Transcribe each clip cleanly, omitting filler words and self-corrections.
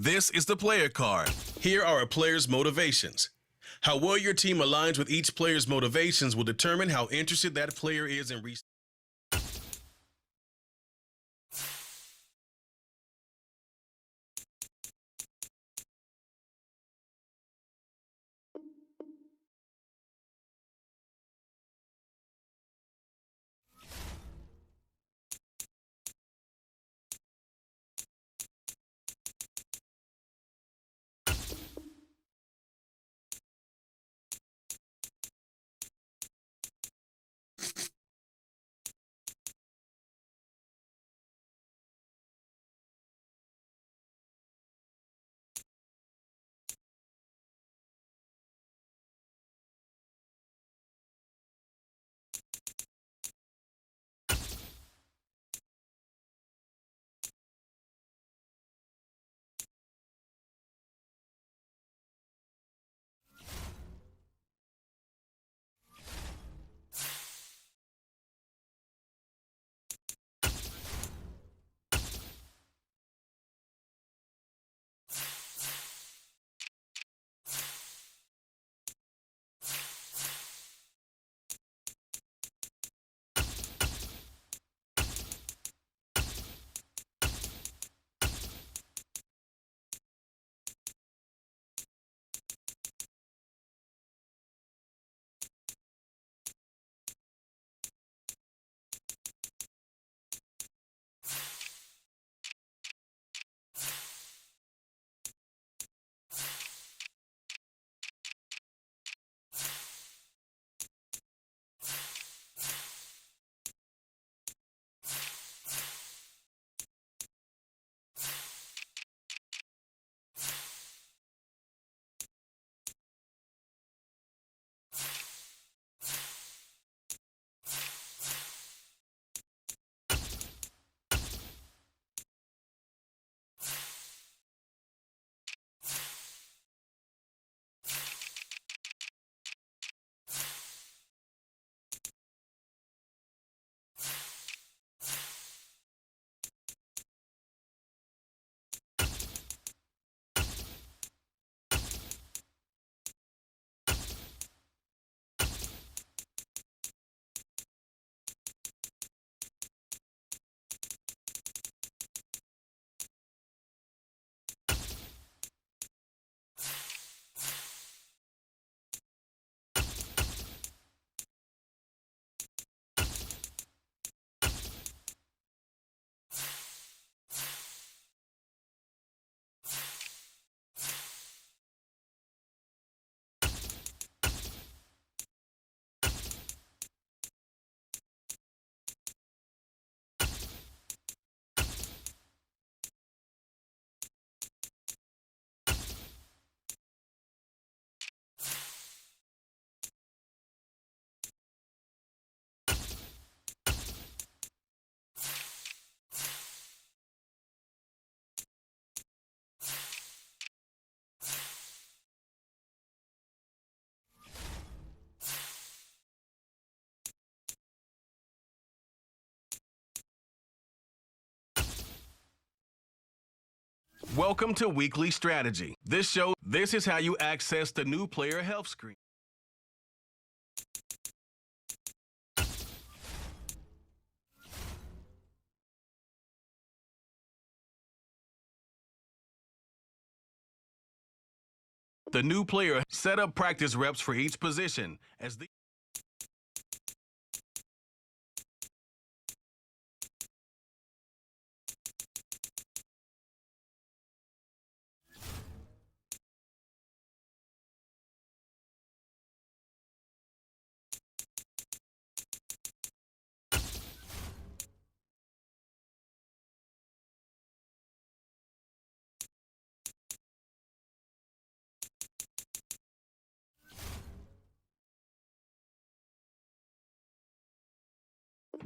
This is the player card. Here are a player's motivations. How well your team aligns with each player's motivations will determine how interested that player is in research. Welcome to Weekly Strategy. This is how you access the new player health screen. The new player set up practice reps for each position as the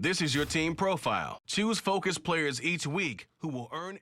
This is your team profile. Choose focus players each week who will earn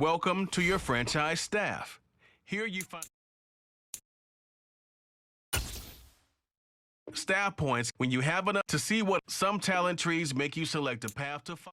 Welcome to your franchise staff. Here you find staff points when you have enough to see what some talent trees make you select a path to follow.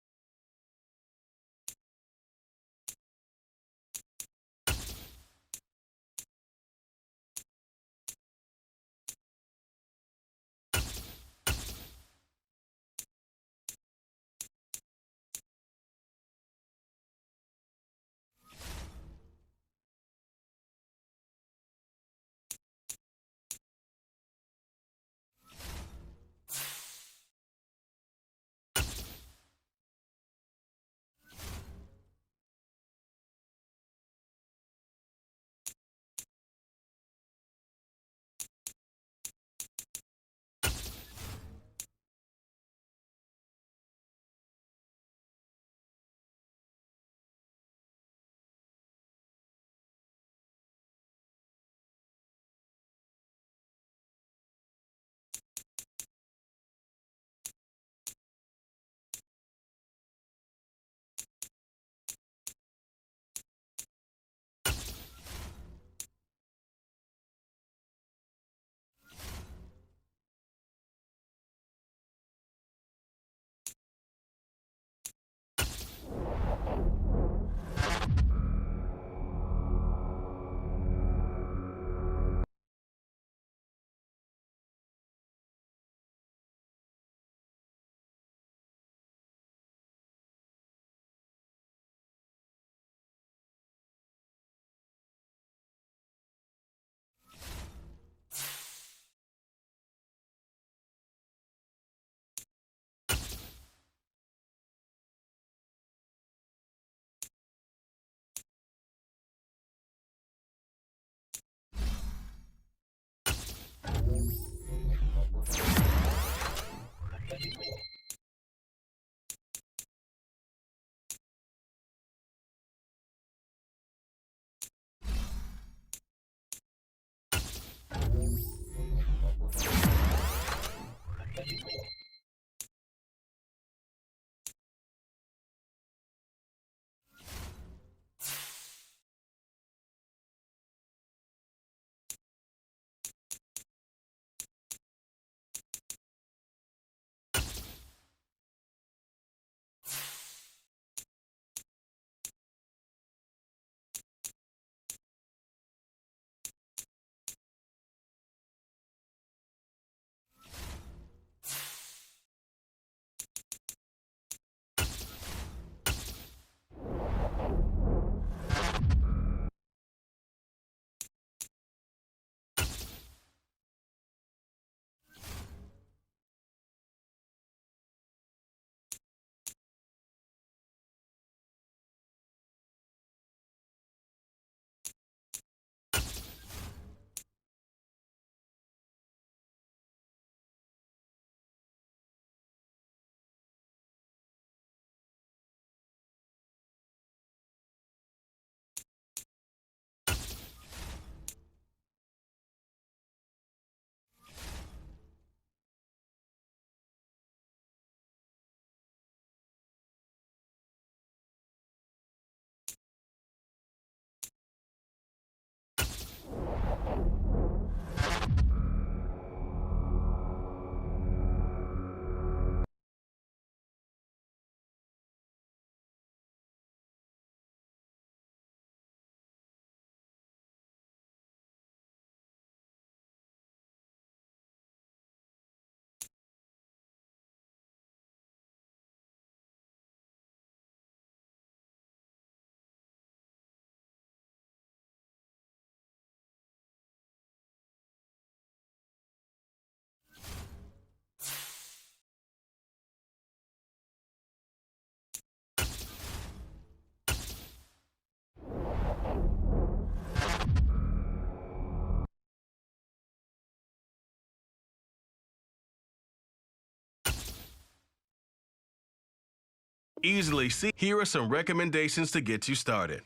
Easily see. Here are some recommendations to get you started.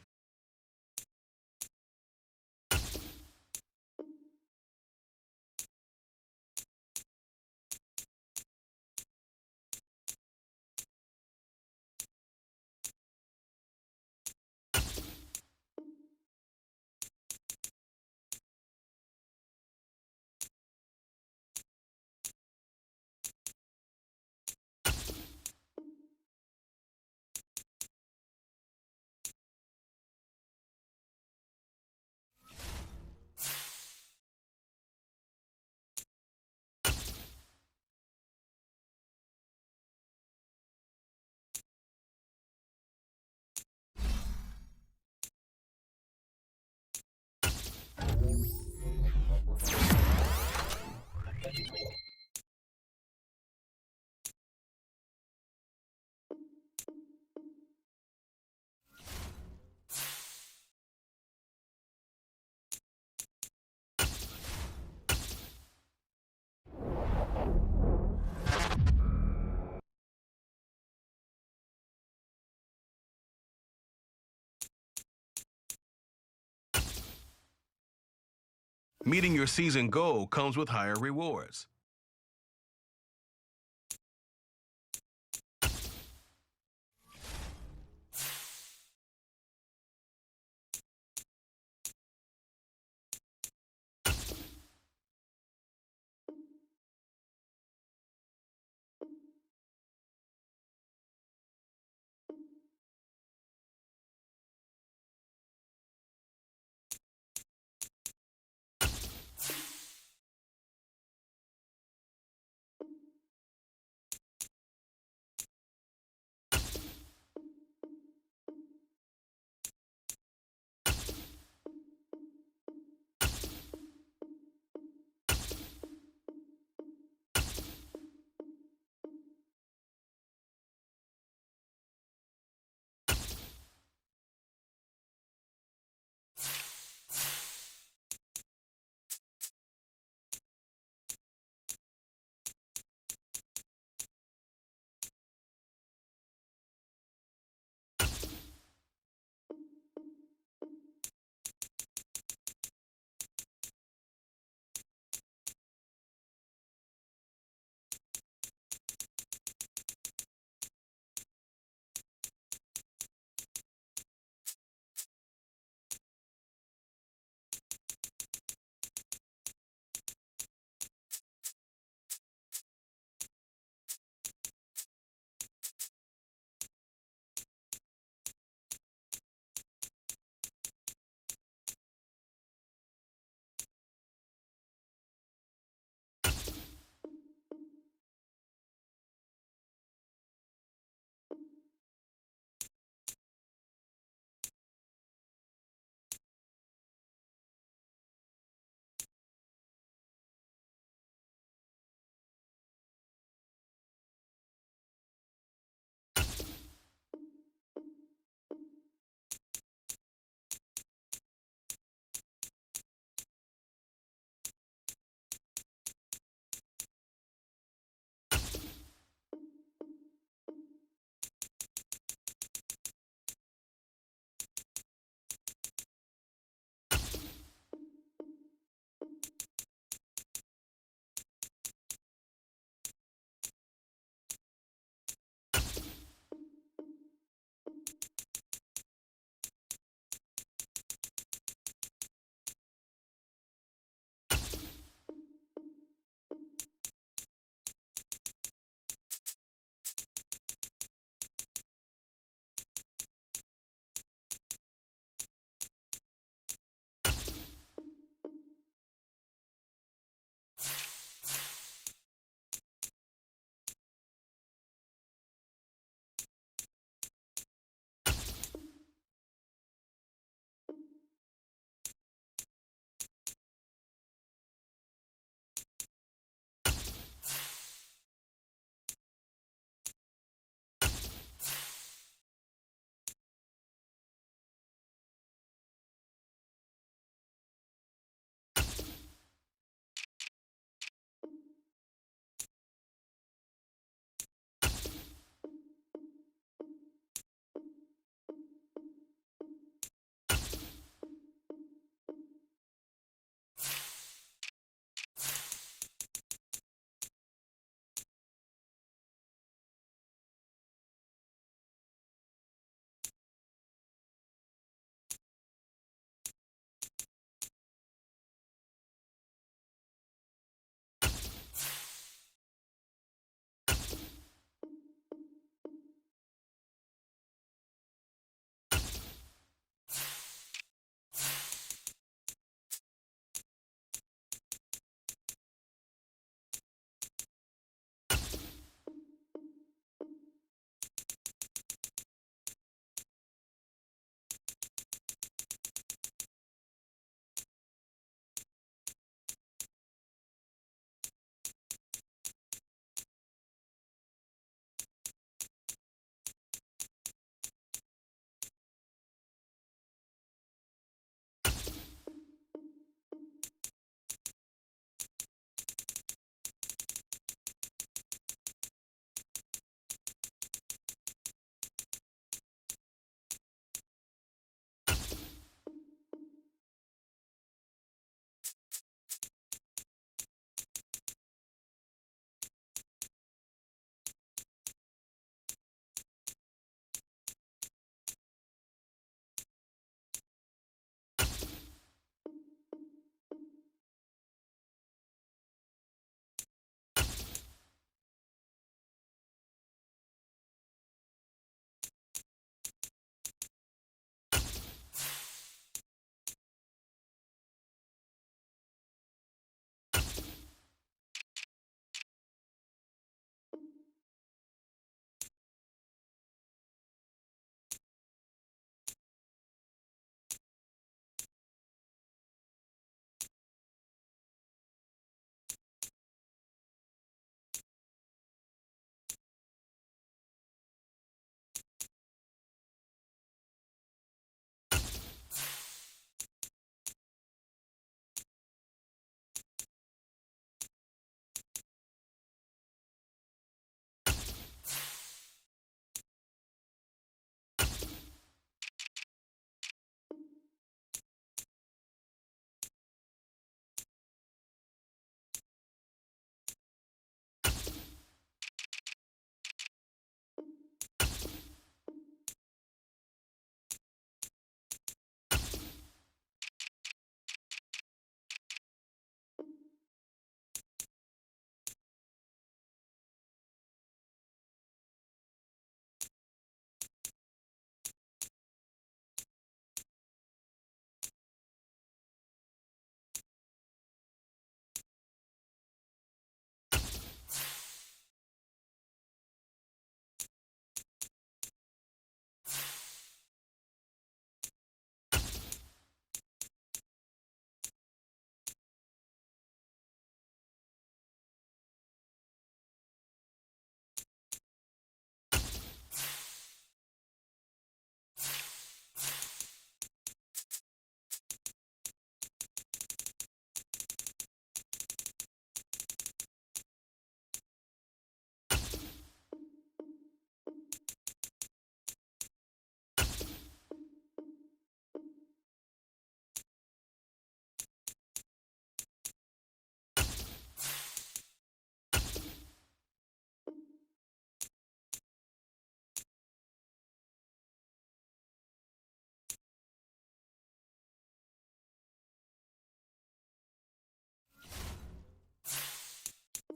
Meeting your season goal comes with higher rewards.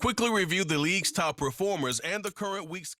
Quickly review the league's top performers and the current week's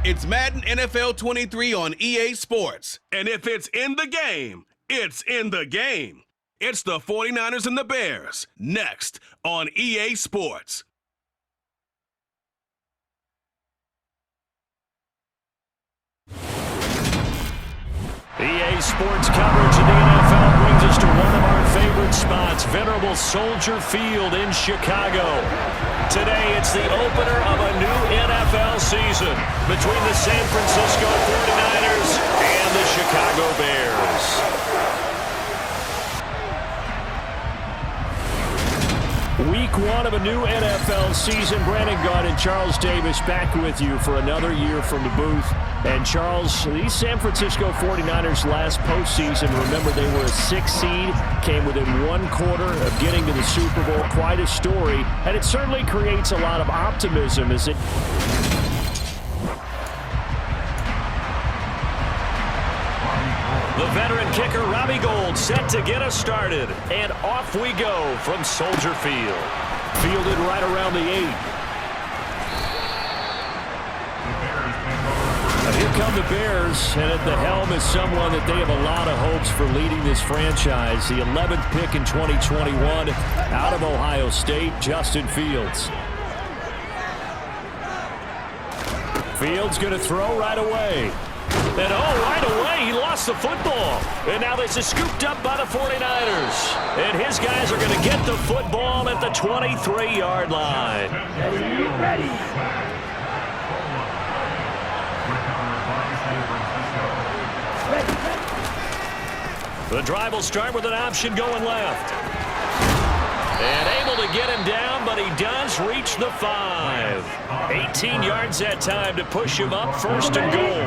It's Madden NFL 23 on EA Sports. And if it's in the game, it's in the game. It's the 49ers and the Bears, next on EA Sports. EA Sports coverage of the NFL brings us to one of our favorite spots, venerable Soldier Field in Chicago. Today, it's the opener of a new NFL season between the San Francisco 49ers and the Chicago Bears. Week one of a new NFL season. Brandon Gaunt and Charles Davis back with you for another year from the booth. And Charles, these San Francisco 49ers last postseason, remember they were a 6 seed, came within one quarter of getting to the Super Bowl. Quite a story, and it certainly creates a lot of optimism as it... The veteran kicker, Robbie Gould, set to get us started. And off we go from Soldier Field. Fielded right around the 8. Here come the Bears, and at the helm is someone that they have a lot of hopes for leading this franchise. The 11th pick in 2021 out of Ohio State, Justin Fields. Fields going to throw right away. And right away, he lost the football. And now this is scooped up by the 49ers. And his guys are going to get the football at the 23-yard line. Ready. The drive will start with an option going left. And able to get him down, but he does reach the 5. 18 yards that time to push him up, first and goal.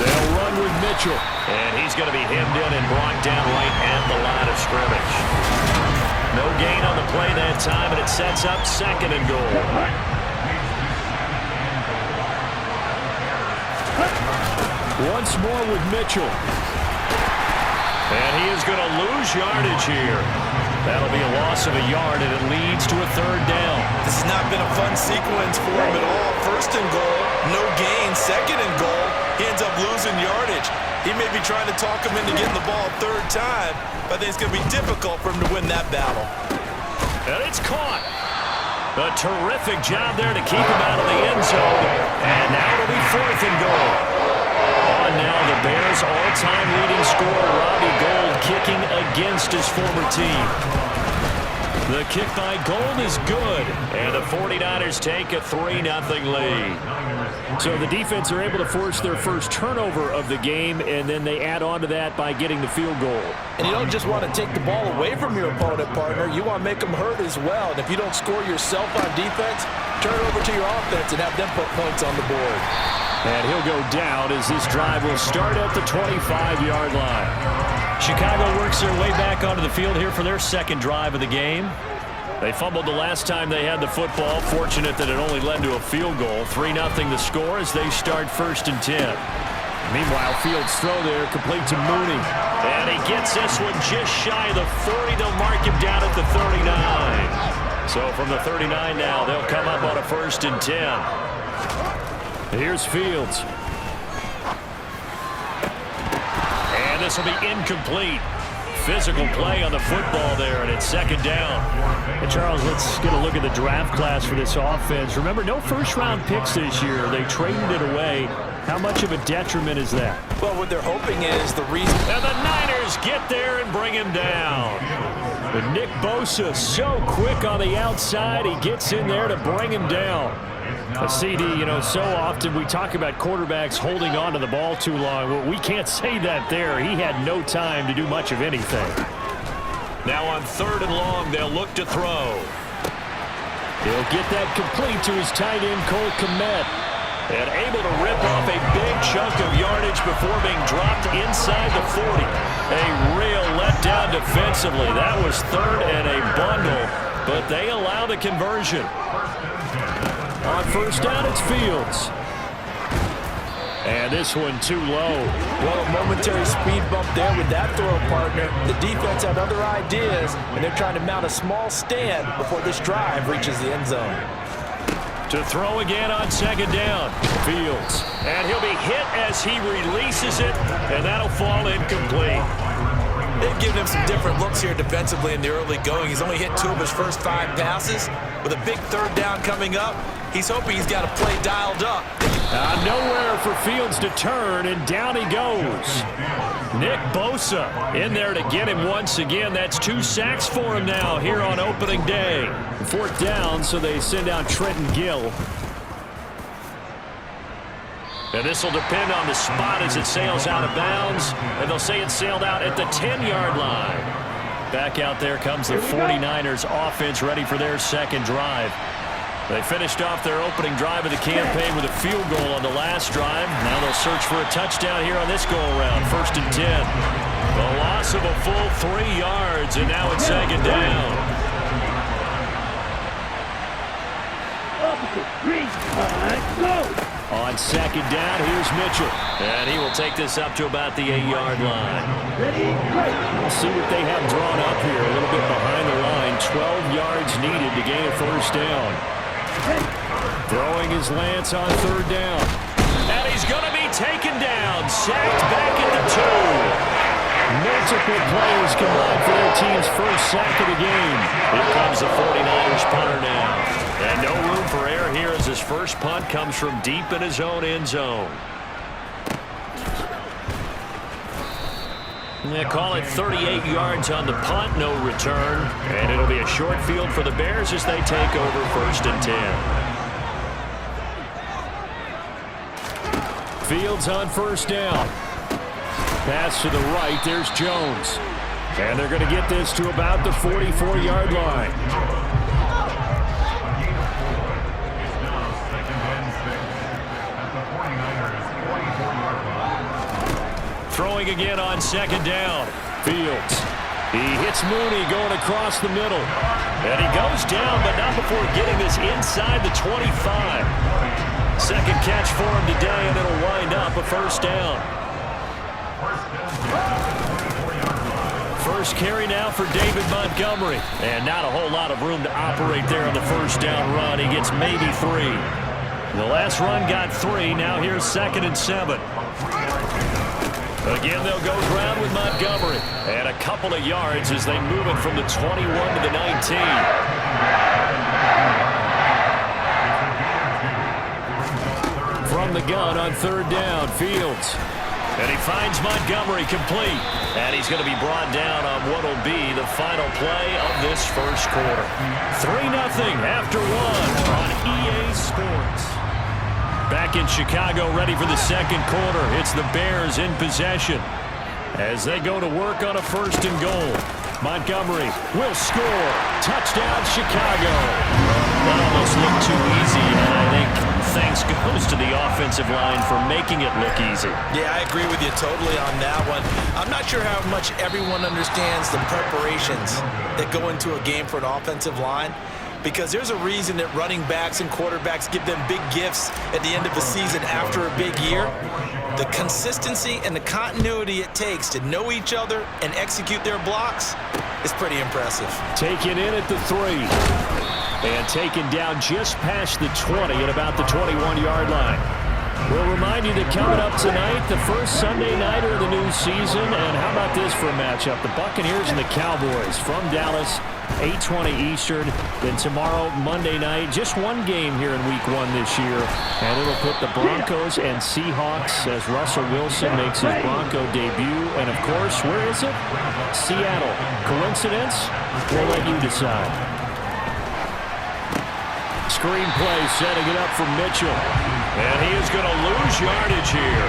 They'll run with Mitchell. And he's going to be hemmed in and blocked down right at the line of scrimmage. No gain on the play that time, and it sets up second and goal. Once more with Mitchell. And he is going to lose yardage here. That'll be a loss of a yard, and it leads to a third down. This has not been a fun sequence for him at all. First and goal, no gain. Second and goal, he ends up losing yardage. He may be trying to talk him into getting the ball a third time, but I think it's going to be difficult for him to win that battle. And it's caught. A terrific job there to keep him out of the end zone. And now it'll be fourth and goal. On now, the Bears' all-time leading scorer, Robbie Gould, kicking against his former team. The kick by Gould is good, and the 49ers take a 3-0 lead. So the defense are able to force their first turnover of the game, and then they add on to that by getting the field goal. And you don't just want to take the ball away from your opponent, partner. You want to make them hurt as well. And if you don't score yourself on defense, turn it over to your offense and have them put points on the board. And he'll go down as this drive will start at the 25-yard line. Chicago works their way back onto the field here for their second drive of the game. They fumbled the last time they had the football. Fortunate that it only led to a field goal. 3-0 the score as they start first and 10. Meanwhile, Fields' throw there complete to Mooney. And he gets this one just shy of the 40. They'll mark him down at the 39. So from the 39 now, they'll come up on a first and 10. Here's Fields. And this will be incomplete. Physical play on the football there, and it's second down. And Charles, let's get a look at the draft class for this offense. Remember, no first-round picks this year. They traded it away. How much of a detriment is that? Well, what they're hoping is the reason. And the Niners get there and bring him down. But Nick Bosa, so quick on the outside, he gets in there to bring him down. A CD, so often we talk about quarterbacks holding on to the ball too long. Well, we can't say that there. He had no time to do much of anything. Now on third and long, they'll look to throw. He'll get that complete to his tight end, Cole Kmet. And able to rip off a big chunk of yardage before being dropped inside the 40. A real letdown defensively. That was third and a bundle, but they allow the conversion. On first down, it's Fields. And this one too low. Well, a momentary speed bump there with that throw partner. The defense had other ideas, and they're trying to mount a small stand before this drive reaches the end zone. To throw again on second down. Fields. And he'll be hit as he releases it, and that'll fall incomplete. They've given him some different looks here defensively in the early going. He's only hit 2 of his first 5 passes. With a big third down coming up, he's hoping he's got a play dialed up. Nowhere for Fields to turn, and down he goes. Nick Bosa in there to get him once again. That's 2 sacks for him now here on opening day. 4th down, so they send out Trenton Gill. And this will depend on the spot as it sails out of bounds. And they'll say it sailed out at the 10-yard line. Back out there comes the 49ers offense ready for their second drive. They finished off their opening drive of the campaign with a field goal on the last drive. Now they'll search for a touchdown here on this go-around. 1st and 10. The loss of a full 3 yards, and now it's second down. On second down, here's Mitchell. And he will take this up to about the 8-yard line. We'll see what they have drawn up here. A little bit behind the line. 12 yards needed to gain a first down. Throwing his Lance on 3rd down. And he's going to be taken down. Sacked back at the 2. Multiple players combined for their team's first sack of the game. Here comes the 49ers punter now. And no room for error here as his first punt comes from deep in his own end zone. They call it 38 yards on the punt, no return. And it'll be a short field for the Bears as they take over 1st and 10. Fields on 1st down. Pass to the right, there's Jones. And they're going to get this to about the 44-yard line. Throwing again on 2nd down. Fields. He hits Mooney going across the middle. And he goes down, but not before getting this inside the 25. Second catch for him today, and it'll wind up a first down. First carry now for David Montgomery. And not a whole lot of room to operate there on the first down run. He gets maybe 3. The last run got 3. Now here's 2nd and 7. Again, they'll go ground with Montgomery. And a couple of yards as they move it from the 21 to the 19. From the gun on 3rd down, Fields. And he finds Montgomery complete. And he's going to be brought down on what will be the final play of this first quarter. 3-0 after 1 on EA Sports. Back in Chicago, ready for the second quarter. It's the Bears in possession as they go to work on a 1st and goal. Montgomery will score. Touchdown, Chicago. That almost looked too easy, and I think thanks goes to the offensive line for making it look easy. Yeah, I agree with you totally on that one. I'm not sure how much everyone understands the preparations that go into a game for an offensive line, because there's a reason that running backs and quarterbacks give them big gifts at the end of the season after a big year. The consistency and the continuity it takes to know each other and execute their blocks is pretty impressive. Taken in at the 3. And taken down just past the 20 at about the 21-yard line. We'll remind you that coming up tonight, the first Sunday nighter of the new season. And how about this for a matchup? The Buccaneers and the Cowboys from Dallas, 8:20 Eastern. Then tomorrow, Monday night, just one game here in Week 1 this year. And it'll put the Broncos and Seahawks as Russell Wilson makes his Bronco debut. And, of course, where is it? Seattle. Coincidence? We'll let you decide. Screenplay setting it up for Mitchell. And he is going to lose yardage here.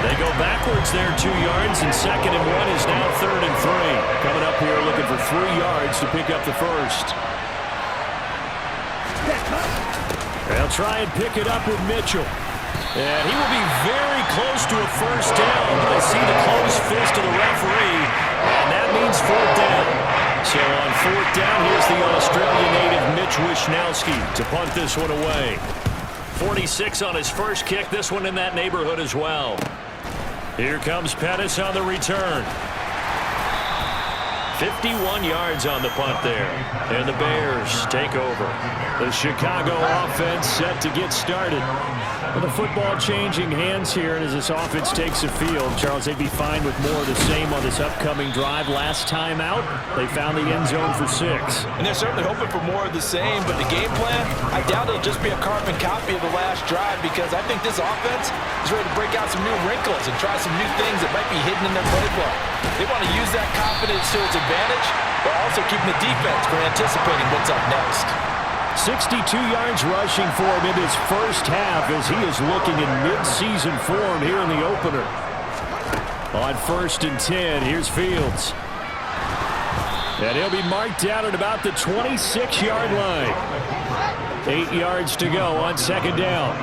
They go backwards there 2 yards, and 2nd and 1 is now 3rd and 3. Coming up here looking for 3 yards to pick up the first. They'll try and pick it up with Mitchell. And he will be very close to a first down. I see the closed fist of the referee, and that means 4th down. So on 4th down, here's the Australian native Mitch Wishnowsky to punt this one away. 46 on his first kick. This one in that neighborhood as well. Here comes Pettis on the return. 51 yards on the punt there. And the Bears take over. The Chicago offense set to get started. With the football changing hands here, and as this offense takes the field, Charles, they'd be fine with more of the same on this upcoming drive. Last time out, they found the end zone for 6. And they're certainly hoping for more of the same, but the game plan, I doubt it'll just be a carbon copy of the last drive, because I think this offense is ready to break out some new wrinkles and try some new things that might be hidden in their playbook. They want to use that confidence to its advantage, but also keeping the defense from anticipating what's up next. 62 yards rushing for him in his first half as he is looking in mid-season form here in the opener. On 1st and 10, here's Fields. And he'll be marked down at about the 26-yard line. 8 yards to go on 2nd down.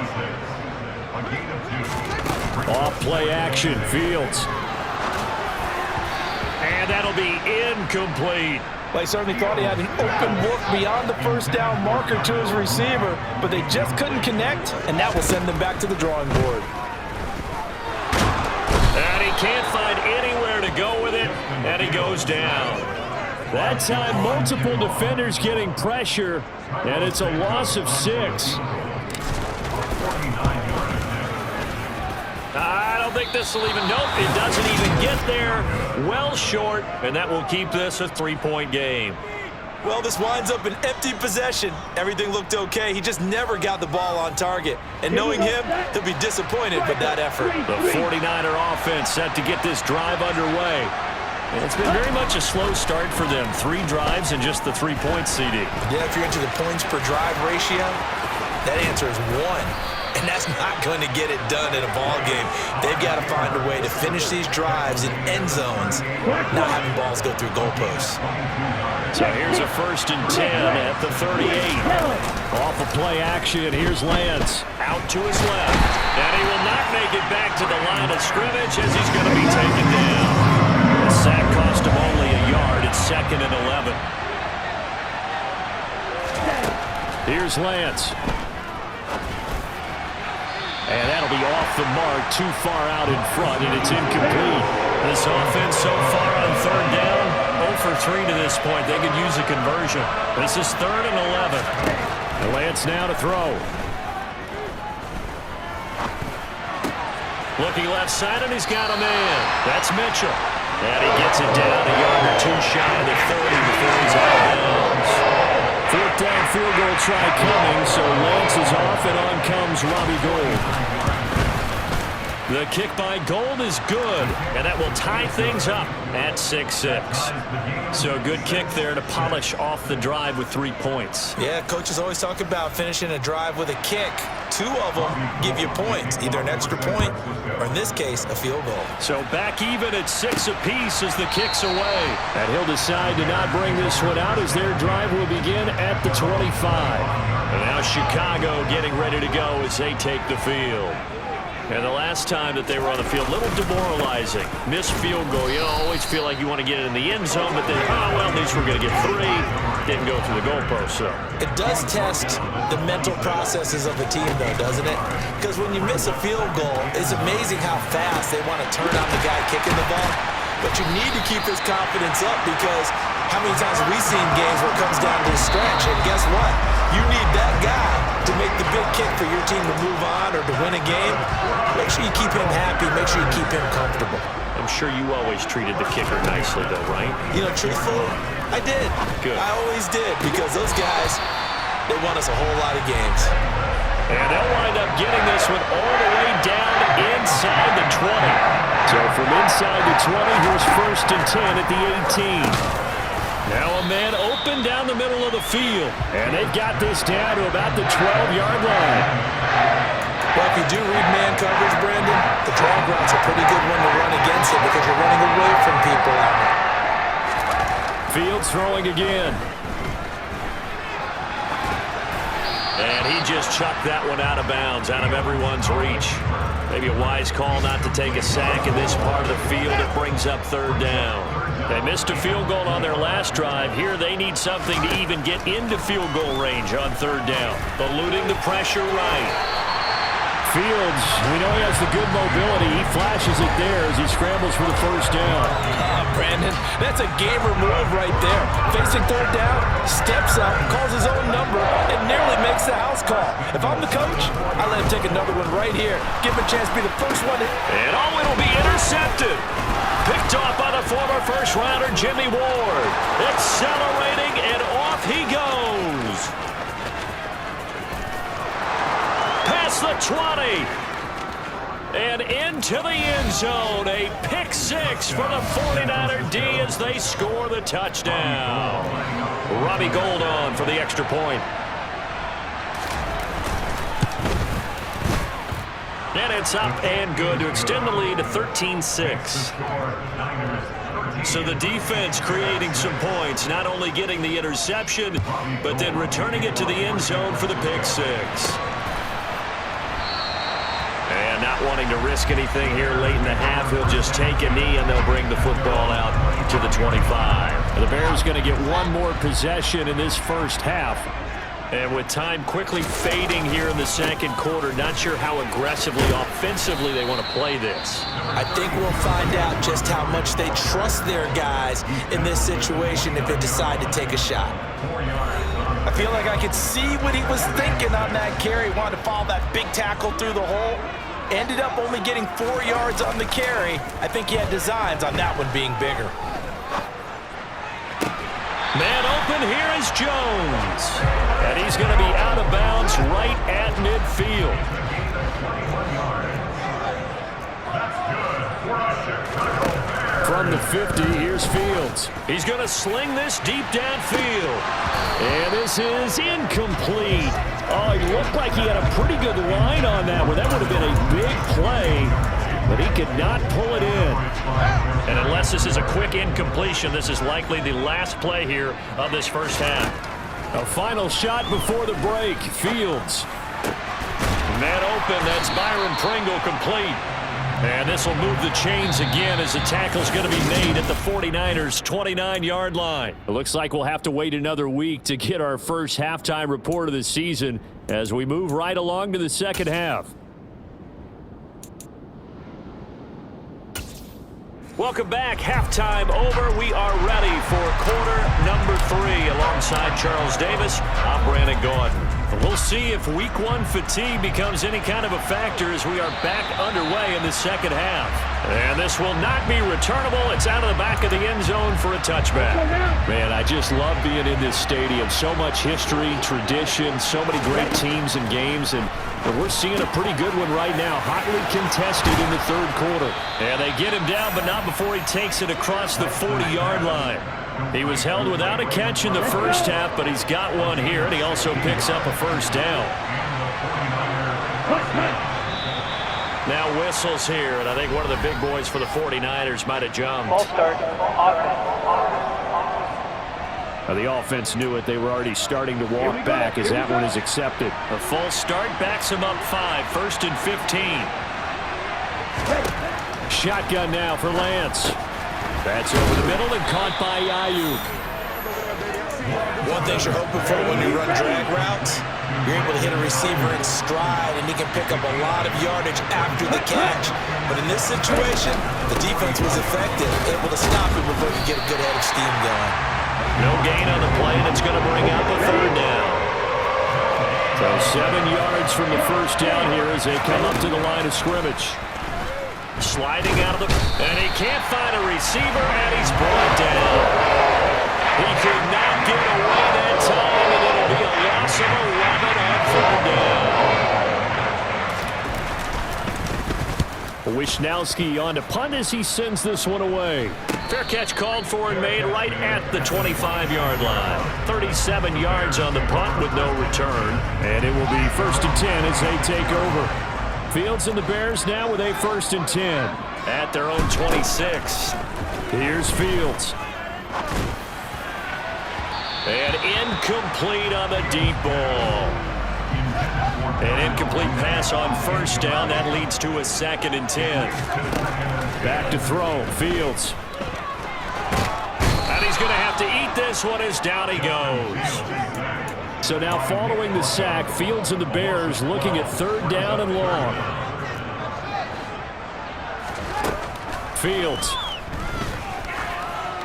Off play action, Fields. And that'll be incomplete. They certainly thought he had an open look beyond the first down marker to his receiver, but they just couldn't connect, and that will send them back to the drawing board. And he can't find anywhere to go with it, and he goes down. That time, multiple defenders getting pressure, and it's a loss of 6. I don't think this will even, nope, it doesn't even get there. Well short, and that will keep this a 3-point game. Well, this winds up an empty possession. Everything looked okay. He just never got the ball on target. And knowing him, he'll be disappointed with that effort. The 49er offense set to get this drive underway. And it's been very much a slow start for them. 3 drives and just the 3-point CD. Yeah, if you're into the points per drive ratio, that answer is 1. And that's not going to get it done in a ball game. They've got to find a way to finish these drives in end zones, not having balls go through goalposts. So here's a 1st and 10 at the 38. Off of play action, here's Lance. Out to his left. And he will not make it back to the line of scrimmage as he's going to be taken down. The sack cost him only a yard. It's 2nd and 11. Here's Lance. And that'll be off the mark, too far out in front, and it's incomplete. This offense so far on 3rd down, 0 for 3 to this point. They could use a conversion. This is 3rd and 11. And Lance now to throw. Looking left side, and he's got a man. That's Mitchell. And he gets it down a yard or 2 shy of the 30 before he's out of bounds. 4th down field goal try coming, so Lance is off, and on comes Robbie Gould. The kick by Gould is good, and that will tie things up at 6-6. So good kick there to polish off the drive with 3 points. Yeah, coaches always talk about finishing a drive with a kick. 2 of them give you points, either an extra point or, in this case, a field goal. So back even at 6 apiece as the kick's away. And he'll decide to not bring this one out as their drive will begin at the 25. And now Chicago getting ready to go as they take the field. And the last time that they were on the field, a little demoralizing. Missed field goal. You know, always feel like you want to get it in the end zone, but then, oh, well, at least we're going to get 3. Didn't go through the goalpost, so. It does test the mental processes of a team, though, doesn't it? Because when you miss a field goal, it's amazing how fast they want to turn on the guy kicking the ball. But you need to keep his confidence up, because how many times have we seen games where it comes down to a stretch? And guess what? You need that guy to make the big kick for your team to move on or to win a game. Make sure you keep him happy. Make sure you keep him comfortable. I'm sure you always treated the kicker nicely, though, right? You know, truthfully, I did. Good. I always did, because those guys, they won us a whole lot of games. And they'll wind up getting this one all the way down inside the 20. So from inside the 20, here's 1st and 10 at the 18. Now a man open down the middle of the field. And they've got this down to about the 12-yard line. Well, if you do read man coverage, Brandon, the drag route's a pretty good one to run against it, because you're running away from people out there. Fields throwing again. And he just chucked that one out of bounds, out of everyone's reach. Maybe a wise call not to take a sack in this part of the field. It brings up 3rd down. They missed a field goal on their last drive. Here they need something to even get into field goal range on 3rd down. Eluding the pressure right. Fields, we know he has the good mobility. He flashes it there as he scrambles for the first down. Brandon, that's a gamer move right there. Facing third down, steps up, calls his own number, and nearly makes the house call. If I'm the coach, I let him take another one right here. Give him a chance to be the first one. And it'll be intercepted. Picked off by the former first-rounder Jimmy Ward. Accelerating, and off he goes. Past the 20. And into the end zone. A pick six for the 49er D as they score the touchdown. Robbie Gould on for the extra point. And it's up and good to extend the lead to 13-6. So the defense creating some points, not only getting the interception, but then returning it to the end zone for the pick six. And not wanting to risk anything here late in the half, he'll just take a knee and they'll bring the football out to the 25. The Bears going to get one more possession in this first half. And with time quickly fading here in the second quarter, not sure how aggressively, offensively they want to play this. I think we'll find out just how much they trust their guys in this situation if they decide to take a shot. I feel like I could see what he was thinking on that carry. Wanted to follow that big tackle through the hole. Ended up only getting 4 yards on the carry. I think he had designs on that one being bigger. Man open, here is Jones. And he's going to be out of bounds right at midfield. From the 50, here's Fields. He's going to sling this deep downfield. And this is incomplete. Oh, he looked like he had a pretty good line on that one. That would have been a big play, but he could not pull it in. And unless this is a quick incompletion, this is likely the last play here of this first half. A final shot before the break. Fields. Man open, that's Byron Pringle complete. And this will move the chains again as the tackle's going to be made at the 49ers' 29-yard line. It looks like we'll have to wait another week to get our first halftime report of the season as we move right along to the second half. Welcome back. Halftime over. We are ready for quarter number 3. Alongside Charles Davis, I'm Brandon Gordon. We'll see if week 1 fatigue becomes any kind of a factor as we are back underway in the second half. And this will not be returnable. It's out of the back of the end zone for a touchback. Man, I just love being in this stadium. So much history, tradition, so many great teams and games, and we're seeing a pretty good one right now, hotly contested in the third quarter. And they get him down, but not before he takes it across the 40-yard line. He was held without a catch in the first half, but he's got one here, and he also picks up a first down. Now whistles here, and I think one of the big boys for the 49ers might have jumped. Ball start, offense. The offense knew it. They were already starting to walk back as that one is accepted. A false start backs him up 5, 1st and 15. Shotgun now for Lance. That's over the middle and caught by Ayuk. One thing you're hoping for when you run drag routes, you're able to hit a receiver in stride, and he can pick up a lot of yardage after the catch. But in this situation, the defense was effective, able to stop him before he could get a good head of steam going. No gain on the play, and it's going to bring up a third down. So 7 yards from the first down here as they come up to the line of scrimmage. Sliding out of the... And he can't find a receiver, and he's brought down. He could not get away that time, and it'll be a loss of 11 on third down. Wishnowski on to punt as he sends this one away. Fair catch called for and made right at the 25-yard line. 37 yards on the punt with no return. And it will be 1st and 10 as they take over. Fields and the Bears now with a 1st and 10 at their own 26. Here's Fields. And incomplete on the deep ball. An incomplete pass on first down. That leads to a 2nd and 10. Back to throw. Fields. And he's going to have to eat this one as down he goes. So now following the sack, Fields and the Bears looking at third down and long. Fields.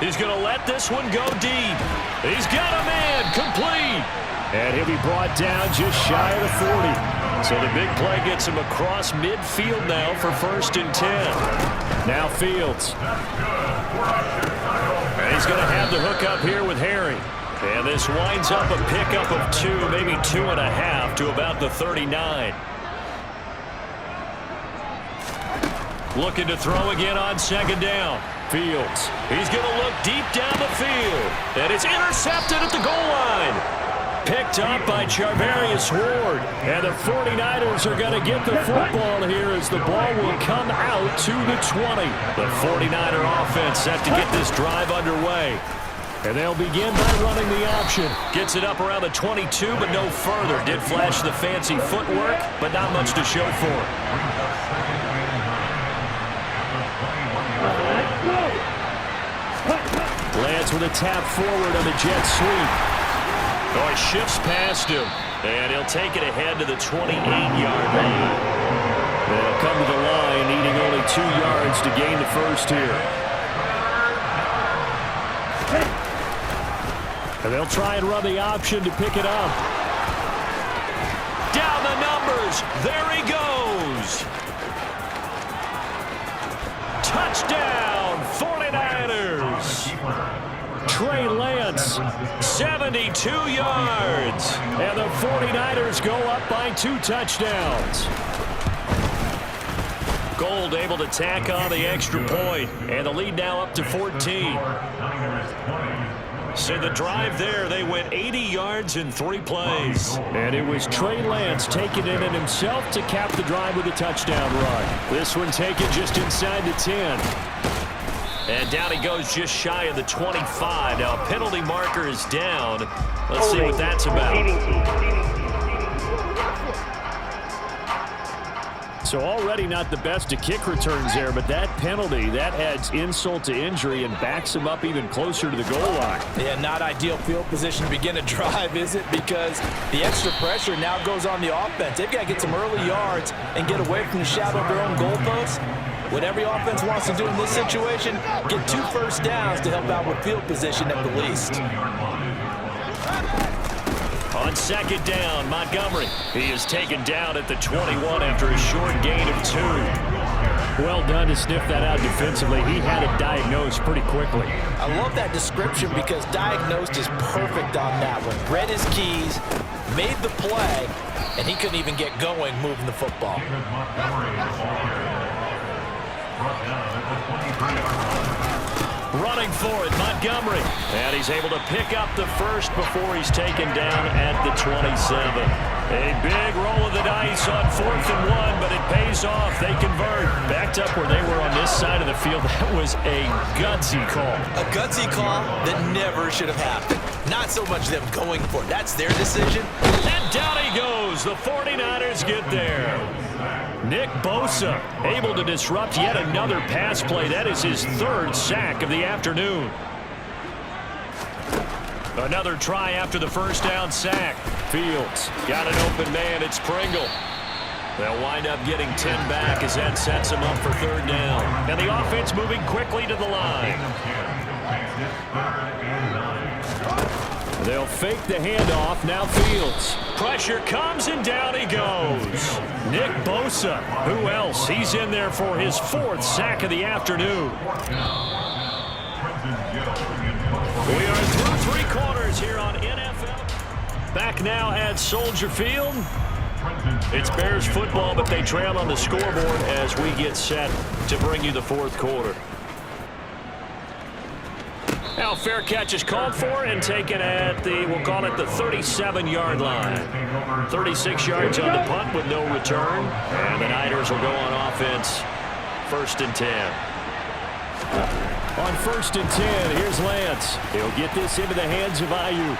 He's going to let this one go deep. He's got a man complete. And he'll be brought down just shy of the 40. So the big play gets him across midfield now for 1st and 10. Now Fields. And he's going to have the hook up here with Harry. And this winds up a pickup of 2, maybe 2.5 to about the 39. Looking to throw again on 2nd down. Fields. He's going to look deep down the field. And it's intercepted at the goal line. Picked up by Charvarius Ward. And the 49ers are going to get the football here as the ball will come out to the 20. The 49er offense set to get this drive underway. And they'll begin by running the option. Gets it up around the 22, but no further. Did flash the fancy footwork, but not much to show for it. Lance with a tap forward on the jet sweep. Oh, he shifts past him, and he'll take it ahead to the 28-yard line. They'll come to the line, needing only 2 yards to gain the first here. And they'll try and run the option to pick it up. Down the numbers. There he goes. Touchdown, 49ers. Trey Lance, 72 yards. And the 49ers go up by 2 touchdowns. Gold able to tack on the extra point. And the lead now up to 14. So the drive there, they went 80 yards in 3 plays. And it was Trey Lance taking it in himself to cap the drive with a touchdown run. This one taken just inside the 10. And down he goes just shy of the 25. Now a penalty marker is down. Let's see what that's about. So already not the best of kick returns there, but that penalty, that adds insult to injury and backs him up even closer to the goal line. Yeah, not ideal field position to begin a drive, is it? Because the extra pressure now goes on the offense. They've got to get some early yards and get away from the shadow of their own goalposts. What every offense wants to do in this situation, get 2 first downs to help out with field position at the least. On 2nd down, Montgomery. He is taken down at the 21 after a short gain of 2. Well done to sniff that out defensively. He had it diagnosed pretty quickly. I love that description because diagnosed is perfect on that one. Read his keys, made the play, and he couldn't even get going moving the football. Running for it, Montgomery. And he's able to pick up the first before he's taken down at the 27. A big roll of the dice on 4th and 1, but it pays off. They convert. Backed up where they were on this side of the field. That was a gutsy call. A gutsy call that never should have happened. Not so much them going for it. That's their decision. And down he goes. The 49ers get there. Nick Bosa able to disrupt yet another pass play. That is his 3rd sack of the afternoon. Another try after the first down sack. Fields got an open man. It's Pringle. They'll wind up getting 10 back as that sets him up for 3rd down. And the offense moving quickly to the line. They'll fake the handoff. Now Fields. Pressure comes and down he goes. Nick Bosa. Who else? He's in there for his 4th sack of the afternoon. We are through 3 quarters here on NFL. Back now at Soldier Field. It's Bears football, but they trail on the scoreboard as we get set to bring you the 4th quarter. Now fair catch is called for and taken at the, we'll call it the 37-yard line. 36 yards on the punt with no return. And the Niners will go on offense. 1st and 10. On 1st and 10, here's Lance. He'll get this into the hands of Ayuk.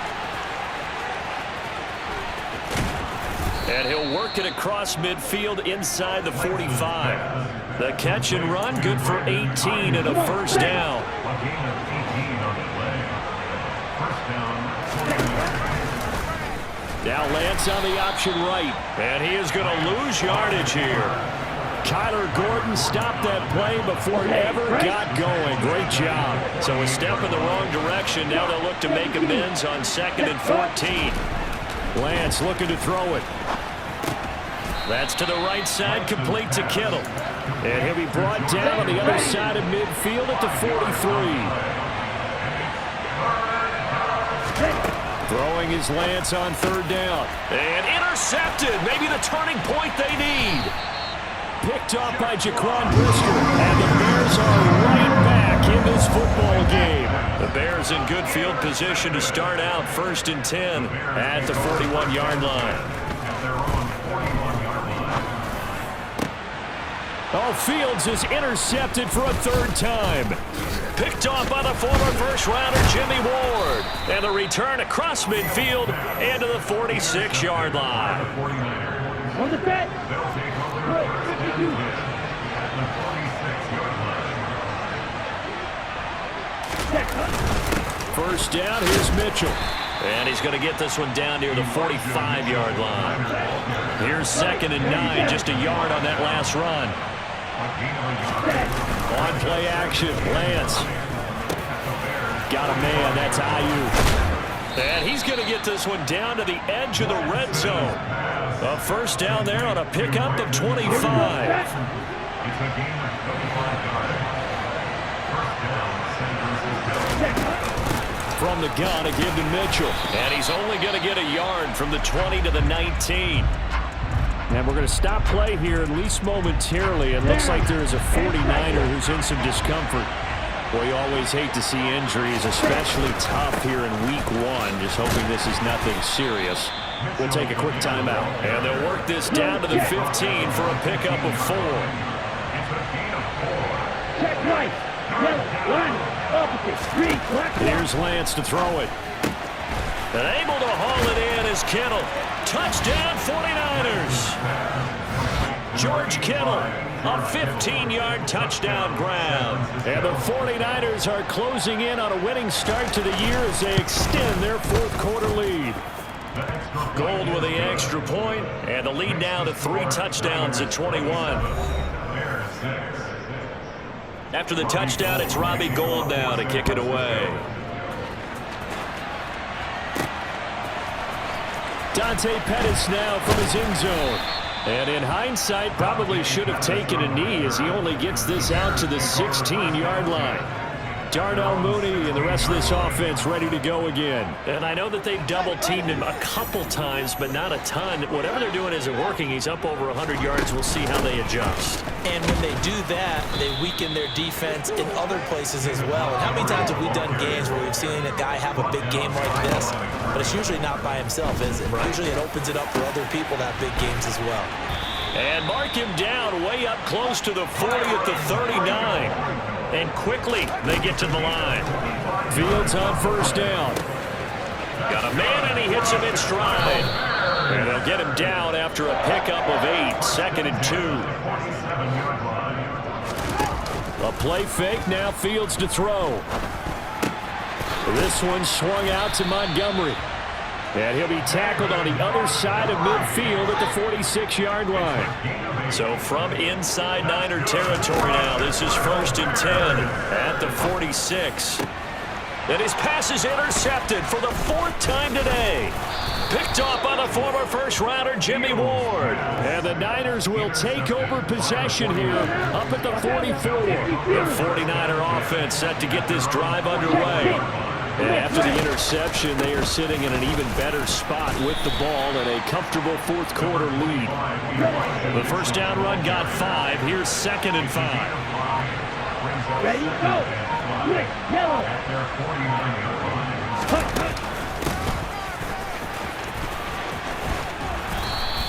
And he'll work it across midfield inside the 45. The catch and run, good for 18 and a 1st down. Now Lance on the option right. And he is going to lose yardage here. Kyler Gordon stopped that play before it ever got going. Great job. So a step in the wrong direction. Now they'll look to make amends on 2nd and 14. Lance looking to throw it. That's to the right side, complete to Kittle. And he'll be brought down on the other side of midfield at the 43. Throwing his Lance on 3rd down. And intercepted. Maybe the turning point they need. Picked off by Jaquan Brisker. And the Bears are right back in this football game. The Bears in good field position to start out 1st and 10 at the 41-yard line. Oh, Fields is intercepted for a 3rd time. Picked off by the former first-rounder Jimmy Ward. And the return across midfield into the 46-yard line. On the set. First down, here's Mitchell. And he's going to get this one down near the 45-yard line. Here's 2nd and 9, just a yard on that last run. On play action, Lance. Got a man, that's Ayuk. And he's going to get this one down to the edge of the red zone. A first down there on a pickup of 25. From the gun, a give to Mitchell. And he's only going to get a yard from the 20 to the 19. And we're going to stop play here, at least momentarily. It looks like there is a 49er who's in some discomfort. Well, you always hate to see injuries, especially tough here in week 1. Just hoping this is nothing serious. We'll take a quick timeout. And they'll work this down to the 15 for a pickup of 4. Check right. Here's Lance to throw it. And able to haul it in is Kittle. Touchdown 49ers. George Kittle, a 15-yard touchdown grab. And the 49ers are closing in on a winning start to the year as they extend their 4th quarter lead. Gold with the extra point, and the lead now to 3 touchdowns at 21. After the touchdown, it's Robbie Gould now to kick it away. Dante Pettis now from his end zone. And in hindsight, probably should have taken a knee as he only gets this out to the 16-yard line. Darnell Mooney and the rest of this offense ready to go again. And I know that they've double-teamed him a couple times, but not a ton. Whatever they're doing isn't working. He's up over 100 yards. We'll see how they adjust. And when they do that, they weaken their defense in other places as well. And how many times have we done games where we've seen a guy have a big game like this, but it's usually not by himself, is it? Usually it opens it up for other people to have big games as well. And mark him down way up close to the 40 at the 39. And quickly they get to the line. Fields on first down. Got a man and he hits him in stride. And they'll get him down after a pickup of 8, 2nd and 2. A play fake, now Fields to throw. This one swung out to Montgomery. And he'll be tackled on the other side of midfield at the 46-yard line. So from inside Niner territory now, this is 1st and 10 at the 46. And his pass is intercepted for the 4th time today. Picked off by the former first-rounder Jimmy Ward. And the Niners will take over possession here up at the 44. The 49er offense set to get this drive underway. And after the interception, they are sitting in an even better spot with the ball and a comfortable 4th quarter lead. The first down run got 5. Here's 2nd and 5. Ready, go. Quick, yellow.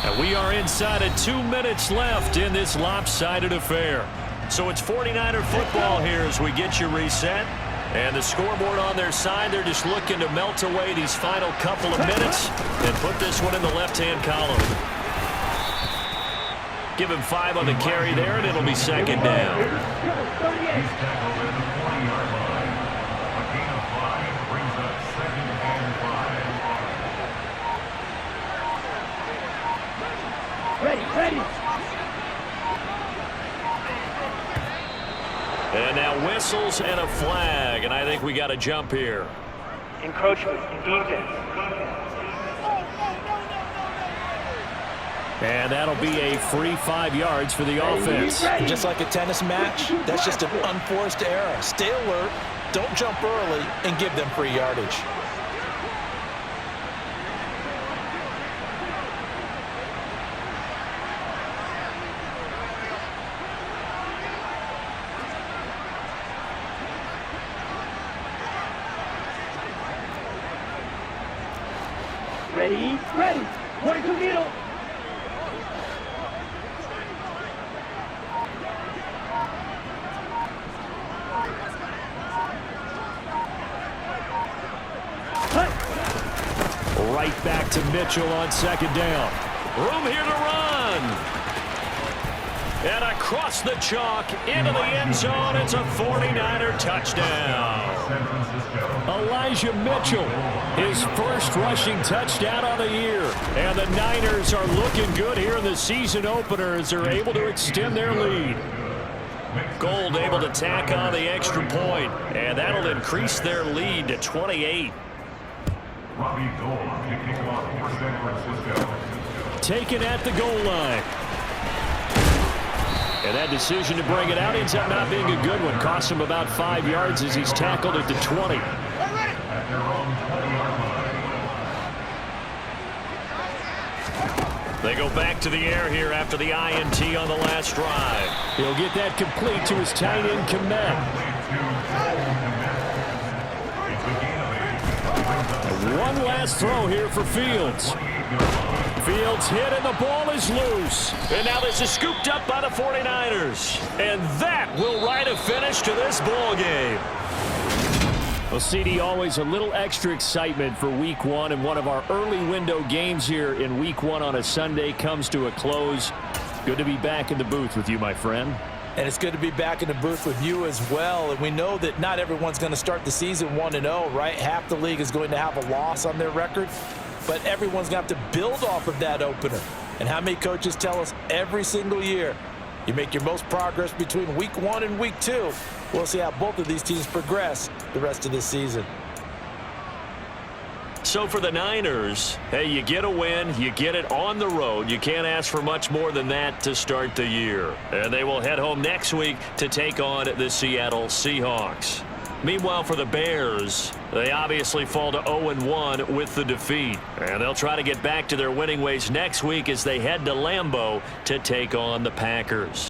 And we are inside of 2 minutes left in this lopsided affair. So it's 49er football here as we get you reset. And the scoreboard on their side, they're just looking to melt away these final couple of minutes and put this one in the left-hand column. Give him 5 on the carry there, and it'll be 2nd down. whistles and a flag, and I think we got a jump here. Encroachment, defense. And that'll be a free 5 yards for the offense. Just like a tennis match, that's just an unforced error. Stay alert, don't jump early, and give them free yardage. Ready, ready. 22 middle. Right back to Mitchell on second down. Room here to run. And across the chalk into the end zone. It's a 49er touchdown. Elijah Mitchell, his first rushing touchdown of the year. And the Niners are looking good here in the season opener as they're able to extend their lead. Gold able to tack on the extra point, and that'll increase their lead to 28. Taken at the goal line. And that decision to bring it out ends up not being a good one. Costs him about 5 yards as he's tackled at the 20. They go back to the air here after the INT on the last drive. He'll get that complete to his tight end, Komet. One last throw here for Fields. Fields hit and the ball is loose. And now this is scooped up by the 49ers. And that will write a finish to this ball game. Well, CD, always a little extra excitement for Week 1, and one of our early window games here in Week 1 on a Sunday comes to a close. Good to be back in the booth with you, my friend. And it's good to be back in the booth with you as well. And we know that not everyone's going to start the season 1-0, right? Half the league is going to have a loss on their record. But everyone's going to have to build off of that opener. And how many coaches tell us every single year, you make your most progress between Week 1 and Week 2. We'll see how both of these teams progress the rest of this season. So for the Niners, hey, you get a win, you get it on the road. You can't ask for much more than that to start the year. And they will head home next week to take on the Seattle Seahawks. Meanwhile, for the Bears, they obviously fall to 0-1 with the defeat. And they'll try to get back to their winning ways next week as they head to Lambeau to take on the Packers.